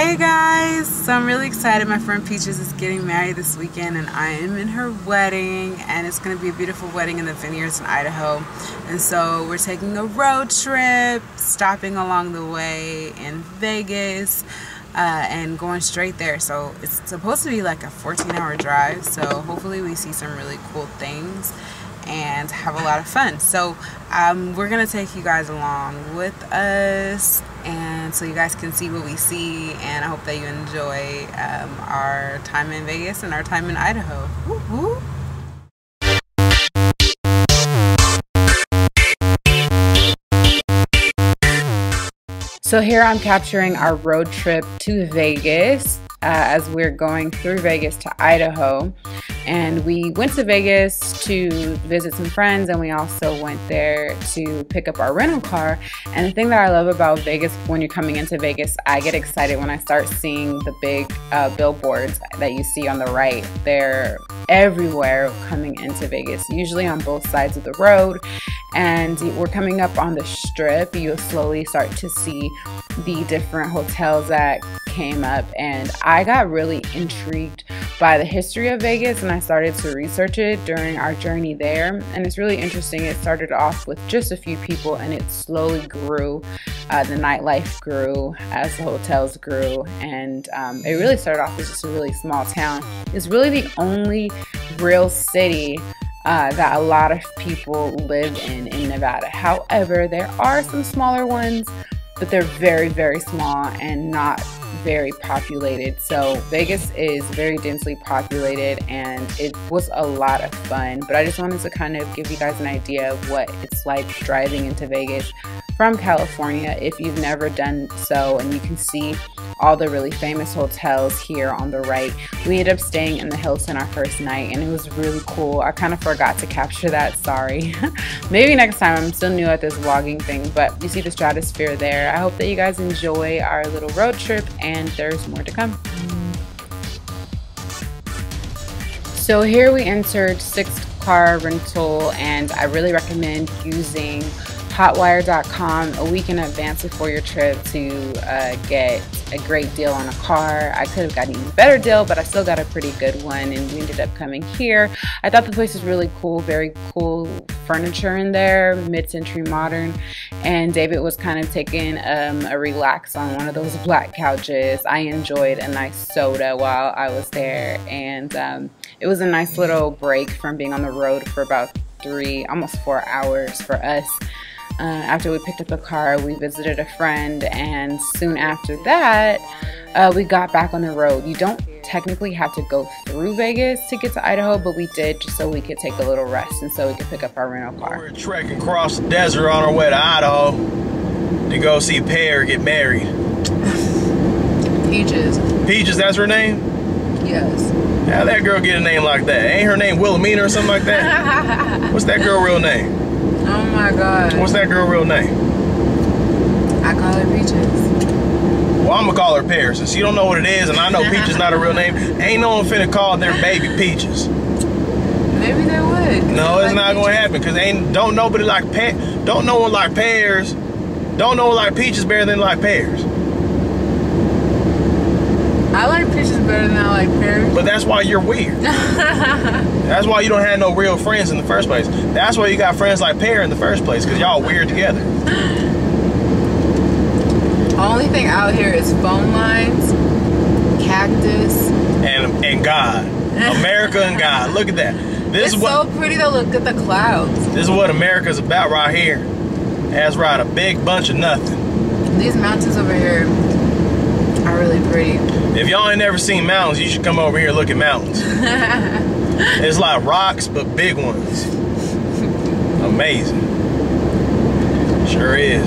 Hey guys, so I'm really excited. My friend Peaches is getting married this weekend and I am in her wedding, and it's going to be a beautiful wedding in the vineyards in Idaho. And so we're taking a road trip, stopping along the way in Vegas and going straight there. So it's supposed to be like a 14-hour drive, so hopefully we see some really cool things and have a lot of fun. So we're gonna take you guys along with us, and so you guys can see what we see, and I hope that you enjoy our time in Vegas and our time in Idaho. Woo-hoo. So here I'm capturing our road trip to Vegas as we're going through Vegas to Idaho. And we went to Vegas to visit some friends, and we also went there to pick up our rental car. And the thing that I love about Vegas, when you're coming into Vegas, I get excited when I start seeing the big billboards that you see on the right. They're everywhere coming into Vegas, usually on both sides of the road. And we're coming up on the strip. You'll slowly start to see the different hotels that came up, and I got really intrigued by the history of Vegas, and I started to research it during our journey there. And it's really interesting. It started off with just a few people, and it slowly grew. The nightlife grew as the hotels grew, and it really started off as just a really small town. It's really the only real city that a lot of people live in Nevada. However, there are some smaller ones, but they're very, very small and not very populated. So Vegas is very densely populated, and it was a lot of fun. But I just wanted to kind of give you guys an idea of what it's like driving into Vegas from California if you've never done so. And you can see all the really famous hotels here on the right. We ended up staying in the Hilton our first night, and it was really cool. I kind of forgot to capture that, sorry. Maybe next time. I'm still new at this vlogging thing, but you see the stratosphere there. I hope that you guys enjoy our little road trip, and there's more to come. So here we entered 6-car rental, and I really recommend using hotwire.com a week in advance before your trip to get a great deal on a car. I could have gotten an even better deal, but I still got a pretty good one, and we ended up coming here. I thought the place was really cool, very cool furniture in there, mid-century modern, and David was kind of taking a relax on one of those black couches. I enjoyed a nice soda while I was there, and it was a nice little break from being on the road for about almost 4 hours for us. After we picked up the car, we visited a friend, and soon after that, we got back on the road. You don't technically have to go through Vegas to get to Idaho, but we did just so we could take a little rest and so we could pick up our rental car. We're trekking across the desert on our way to Idaho to go see Pear get married. Peaches. Peaches, that's her name? Yes. How'd that girl get a name like that? Ain't her name Wilhelmina or something like that? What's that girl real name? Oh my God. What's that girl real name? I call her Peaches. Well, I'm gonna call her Pear, since you don't know what it is, and I know Peaches not a real name. Ain't no one finna call their baby Peaches. Maybe they would. No, it's not gonna happen, because don't nobody like don't no one like Pears. Don't no one like Peaches better than like Pears. I like Peaches better than I like Pears. But that's why you're weird. That's why you don't have no real friends in the first place. That's why you got friends like Pear in the first place, because y'all weird together. Only thing out here is phone lines, cactus, and God. America and God. Look at that. This it's so pretty to look at the clouds. This is what America's about right here. That's right, a big bunch of nothing. These mountains over here are really pretty. If y'all ain't never seen mountains, you should come over here and look at mountains. It's like rocks, but big ones. Amazing. Sure is.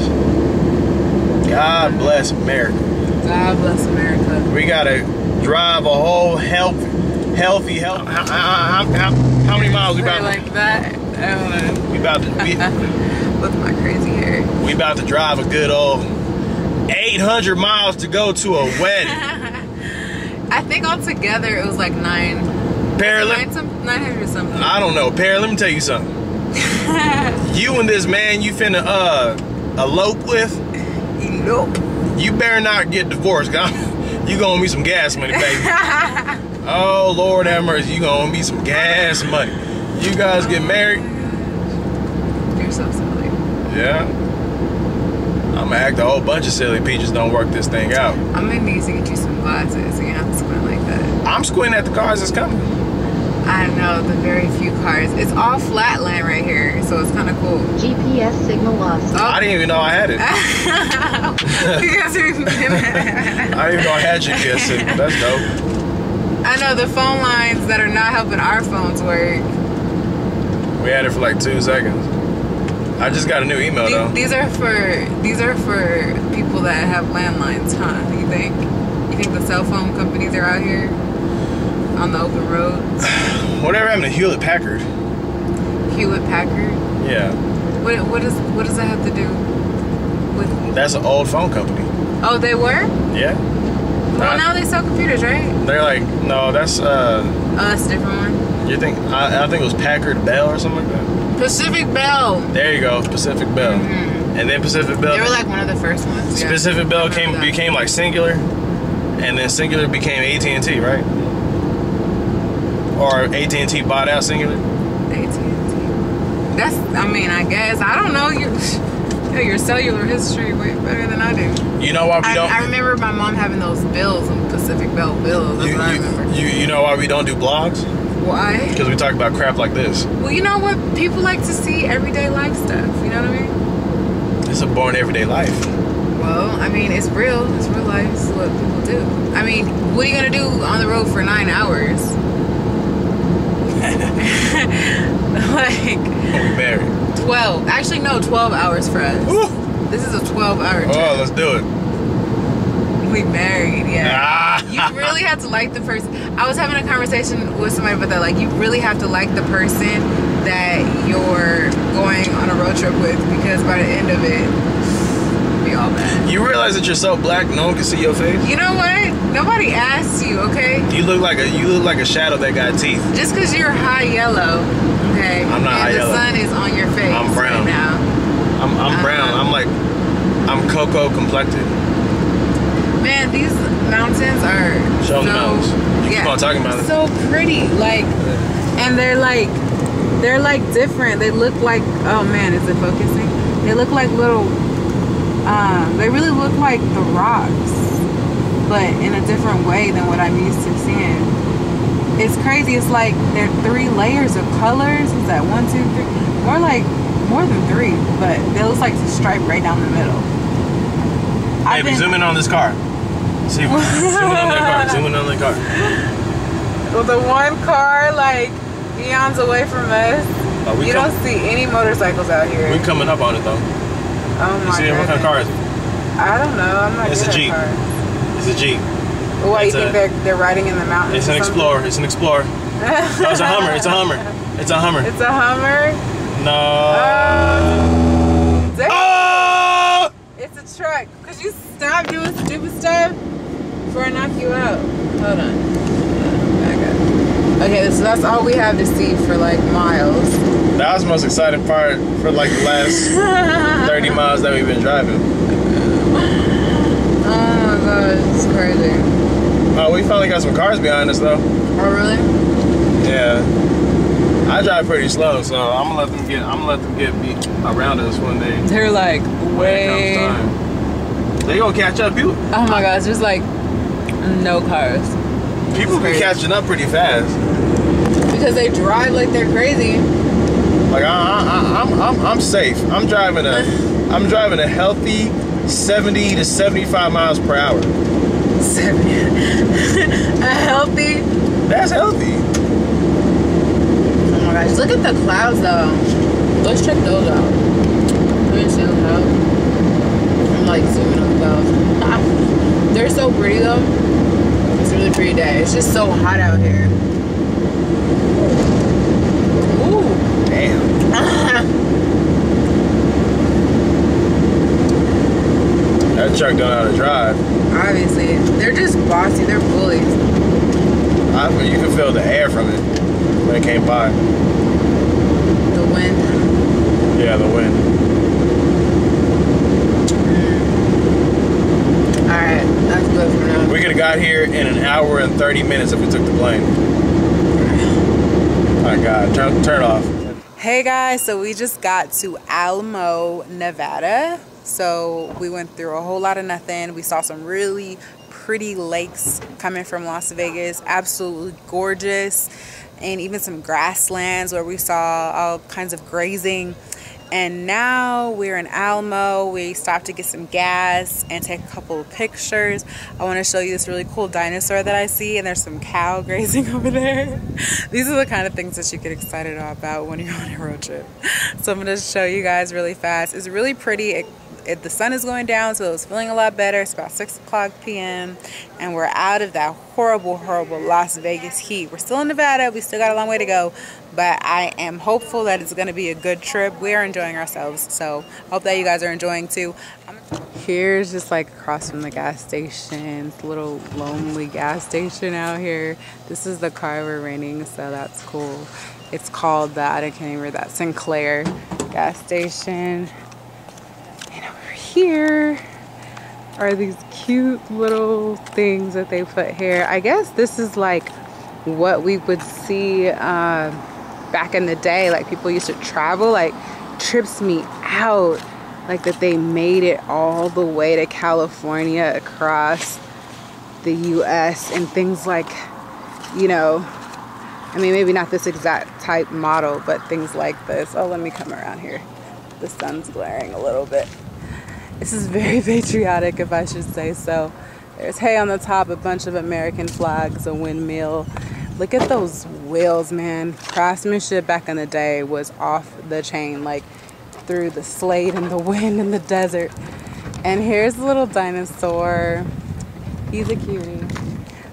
God bless America. God bless America. We gotta drive a whole healthy. How many miles we about? Like that. We about to. With my crazy hair. We about to drive a good old 800 miles to go to a wedding. I think altogether it was like 900 something. I don't know. Pear, let me tell you something. You and this man you finna elope with, Elope. you better not get divorced. You gonna owe me some gas money, baby. Oh, Lord have mercy. You gonna owe me some gas money. You guys get married? You're so silly. Yeah. I'm gonna act a whole bunch of silly. Peaches don't work this thing out. I'm gonna need to get you some glasses so you don't have to squint like that. I'm squinting at the cars that's coming. I know, the very few cars. It's all flatland right here, so it's kind of cool. GPS signal lost. Oh. I didn't even know I had it. You guys are even I didn't even know I had GPS signal. That's dope. I know the phone lines that are not helping our phones work. We had it for like 2 seconds. I just got a new email though. These are for people that have landlines, huh? You think? You think the cell phone companies are out here on the open roads? Whatever happened to Hewlett Packard? Hewlett Packard? Yeah. What does that have to do with? That's an old phone company. Oh, they were? Yeah. Well, now they sell computers, right? They're like, no, that's Oh, that's a different one. you think? I think it was Packard Bell or something like that. Pacific Bell. There you go, Pacific Bell. Mm-hmm. And then Pacific Bell. They were like one of the first ones. Yeah. Pacific Bell became like Singular, and then Singular became AT&T, right? Or AT&T bought out Singular. AT&T. That's. I mean, I guess I don't know your cellular history way better than I do. You know why we don't? I remember my mom having those bills, and Pacific Bell bills. That's what I remember. You know why we don't do blogs? Why? Because we talk about crap like this. Well, you know what? People like to see everyday life stuff. You know what I mean? It's a boring everyday life. Well, I mean, it's real. It's real life. It's what people do. I mean, what are you gonna do on the road for 9 hours? Like We married. 12. Actually, no, 12 hours for us. Woo! This is a 12-hour trip. Oh, let's do it. We married, yeah. Ah. You really have to like the person. I was having a conversation with somebody about that. Like, you really have to like the person that you're going on a road trip with, because by the end of it, it'll be all bad. You realize that you're so black, no one can see your face. You know what? Nobody asked you, okay? You look like a shadow that got teeth. Just because you're high yellow, okay? I'm not and high yellow. The sun is on your face. I'm brown. Right now. I'm brown. I'm cocoa complected. Man, these mountains are Show them the mountains. You keep on talking about it. So pretty, like, and they're like different. They look like, oh man, is it focusing? They look like little, they really look like the rocks, but in a different way than what I'm used to seeing. It's crazy. It's like there are 3 layers of colors. Is that 1, 2, 3? More than 3, but they look like a stripe right down the middle. Baby, zoom in on this car. See, zoom in on that car. Zoom in on that car. Well, the one car, like, eons away from us, you don't see any motorcycles out here. We coming up on it, though. Oh, my God. You see what kind of car is it? I don't know. I'm not It's good a Jeep. at cars. It's a Jeep. Why, you think they're riding in the mountains? It's an Explorer. It's an Explorer. No, it's a Hummer. It's a Hummer. It's a Hummer. It's a Hummer? No. Oh! It's a truck. Could you stop doing stupid stuff before I knock you out? Hold on. Back up. Okay, so that's all we have to see for like miles. That was the most exciting part for like the last 30 miles that we've been driving. Oh my God, it's crazy. Oh, we finally got some cars behind us though. Oh really? Yeah. I drive pretty slow, so I'm gonna let them get beat around us when They're like way. when it comes time. They gonna catch up. People. Oh my God, it's just like no cars. People be catching up pretty fast. Because they drive like they're crazy. Like I'm safe. I'm driving a healthy 70 to 75 miles per hour. 70. A healthy. That's healthy. Oh my gosh, look at the clouds though. Let's check those out. Let me see the clouds. I'm like zooming on the clouds. They're so pretty though. It's a really pretty day. It's just so hot out here. Ooh. Damn. That truck don't know how to drive. Obviously. They're just bossy. They're bullies. You can feel the air from it when it came by. The wind. Yeah, the wind. Alright, that's good for now. We're gonna got here in an hour and 30 minutes if we took the plane. Oh my God, turn off. Hey guys, so we just got to Alamo, Nevada. So we went through a whole lot of nothing. We saw some really pretty lakes coming from Las Vegas, absolutely gorgeous, and even some grasslands where we saw all kinds of grazing. And now we're in Alamo. We stopped to get some gas and take a couple of pictures. I want to show you this really cool dinosaur that I see, and there's some cow grazing over there. These are the kind of things that you get excited about when you're on a road trip. So I'm going to show you guys really fast. It's really pretty. The sun is going down, so it's feeling a lot better. It's about 6 o'clock p.m. and we're out of that horrible Las Vegas heat. We're still in Nevada. We still got a long way to go, but I am hopeful that it's going to be a good trip. We are enjoying ourselves, so hope that you guys are enjoying too. Here's just like across from the gas station. It's a little lonely gas station out here. This is the car we're renting, so that's cool. It's called that, I can't even remember that, Sinclair gas station. Here are these cute little things that they put here. I guess this is like what we would see back in the day. Like people used to travel. Like, trips me out like that they made it all the way to California across the US and things like, you know, I mean, maybe not this exact type model, but things like this. Oh, let me come around here. The sun's glaring a little bit. This is very patriotic, if I should say so. There's hay on the top, a bunch of American flags, a windmill. Look at those wheels, man. Craftsmanship back in the day was off the chain, like through the slate and the wind and the desert. And here's the little dinosaur. He's a cutie.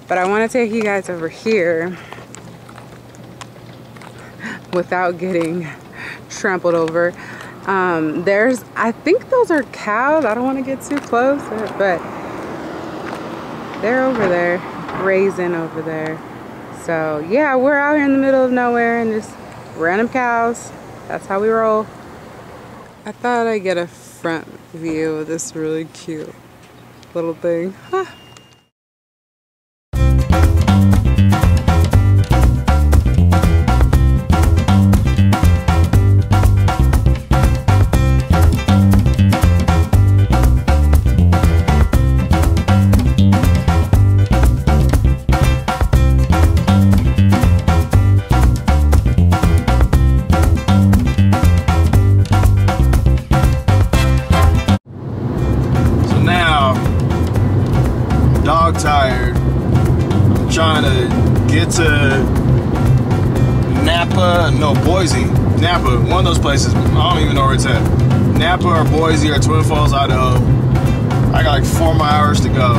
But I want to take you guys over here without getting trampled over. I think those are cows. I don't want to get too close, but they're over there, grazing over there. So yeah, we're out here in the middle of nowhere and just random cows. That's how we roll. I thought I'd get a front view of this really cute little thing. Huh. Tired. I'm trying to get to Boise. Napa, one of those places. I don't even know where it's at. Napa or Boise or Twin Falls, Idaho. I got like 4 more hours to go.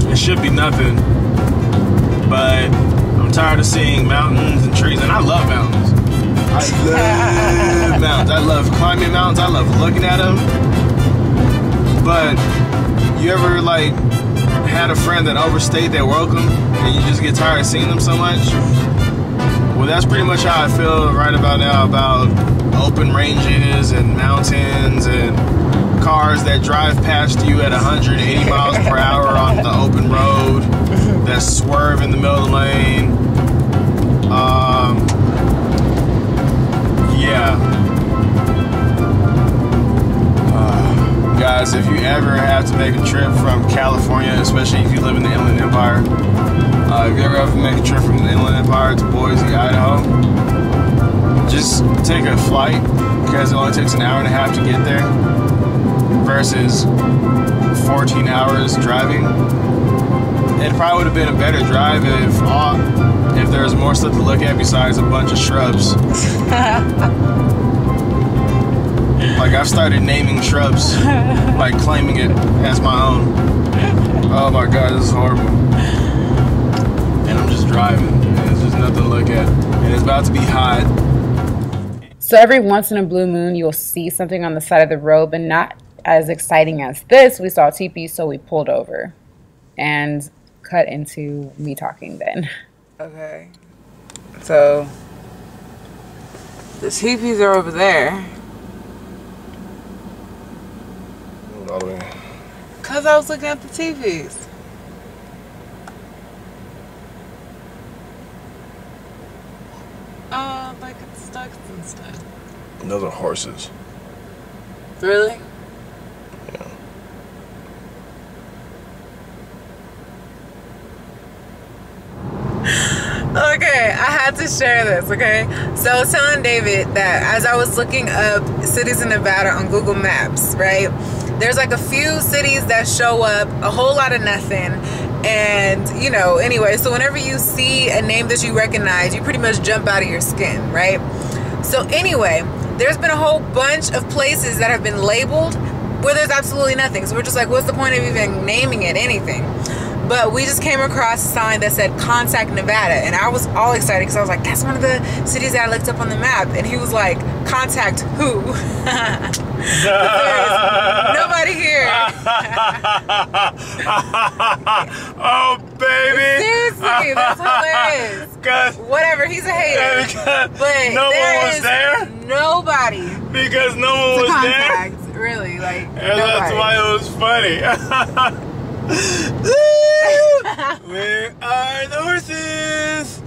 It should be nothing, but I'm tired of seeing mountains and trees, and I love mountains. I love mountains. I love climbing mountains. I love looking at them. But you ever like had a friend that overstayed their welcome and you just get tired of seeing them so much? Well, that's pretty much how I feel right about now about open ranges and mountains and cars that drive past you at 180 miles per hour on the open road that swerve in the middle of the lane. Yeah. Guys, if you ever have to make a trip from California, especially if you live in the Inland Empire, if you ever have to make a trip from the Inland Empire to Boise, Idaho, just take a flight because it only takes an hour and a half to get there versus 14 hours driving. It probably would have been a better drive if there was more stuff to look at besides a bunch of shrubs. Like, I've started naming shrubs, like claiming it as my own. Oh my God, this is horrible. And I'm just driving, and there's just nothing to look at. And it's about to be hot. So every once in a blue moon, you'll see something on the side of the road, but not as exciting as this. We saw teepees, so we pulled over and cut into me talking then. Okay, so the teepees are over there. All the way. Cause I was looking at the teepees. like it's ducks and stuff. Those are horses. Really? Yeah. Okay, I had to share this, okay? So I was telling David that as I was looking up cities in Nevada on Google Maps, right? There's like a few cities that show up, a whole lot of nothing. And, you know, anyway, so whenever you see a name that you recognize, you pretty much jump out of your skin, right? So anyway, there's been a whole bunch of places that have been labeled where there's absolutely nothing. So we're just like, what's the point of even naming it anything? But we just came across a sign that said Contact Nevada, and I was all excited because I was like, that's one of the cities that I looked up on the map. And he was like, contact who? Nobody here. Oh, baby. Seriously, that's hilarious. Whatever, he's a hater. But no one was there? Nobody. Because no one was contact, there? Really, like, and that's why it was funny. Where are the horses?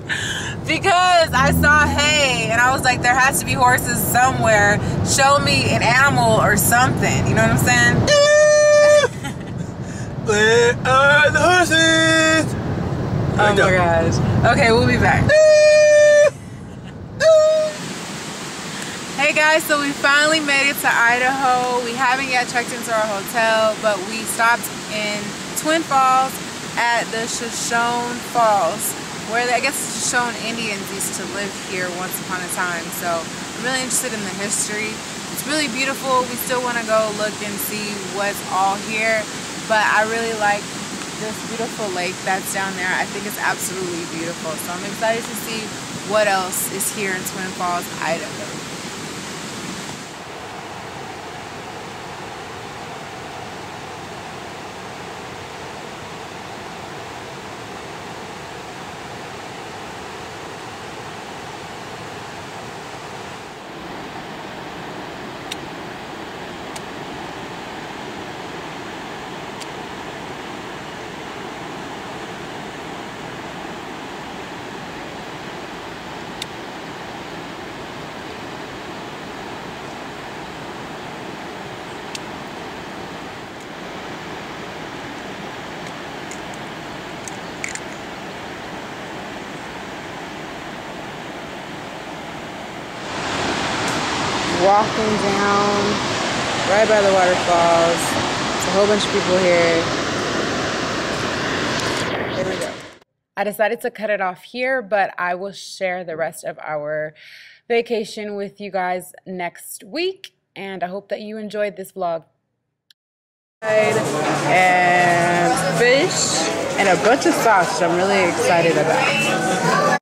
Because I saw hay and I was like, there has to be horses somewhere. Show me an animal or something. You know what I'm saying? Where are the horses? Oh my gosh. Okay, we'll be back. Hey guys, so we finally made it to Idaho. We haven't yet checked into our hotel, but we stopped in Twin Falls at the Shoshone Falls, where I guess the Shoshone Indians used to live here once upon a time. So I'm really interested in the history. It's really beautiful. We still want to go look and see what's all here, but I really like this beautiful lake that's down there. I think it's absolutely beautiful. So I'm excited to see what else is here in Twin Falls, Idaho. Walking down right by the waterfalls. There's a whole bunch of people here. There we go. I decided to cut it off here, but I will share the rest of our vacation with you guys next week. And I hope that you enjoyed this vlog. And fish and a bunch of sauce, which I'm really excited about.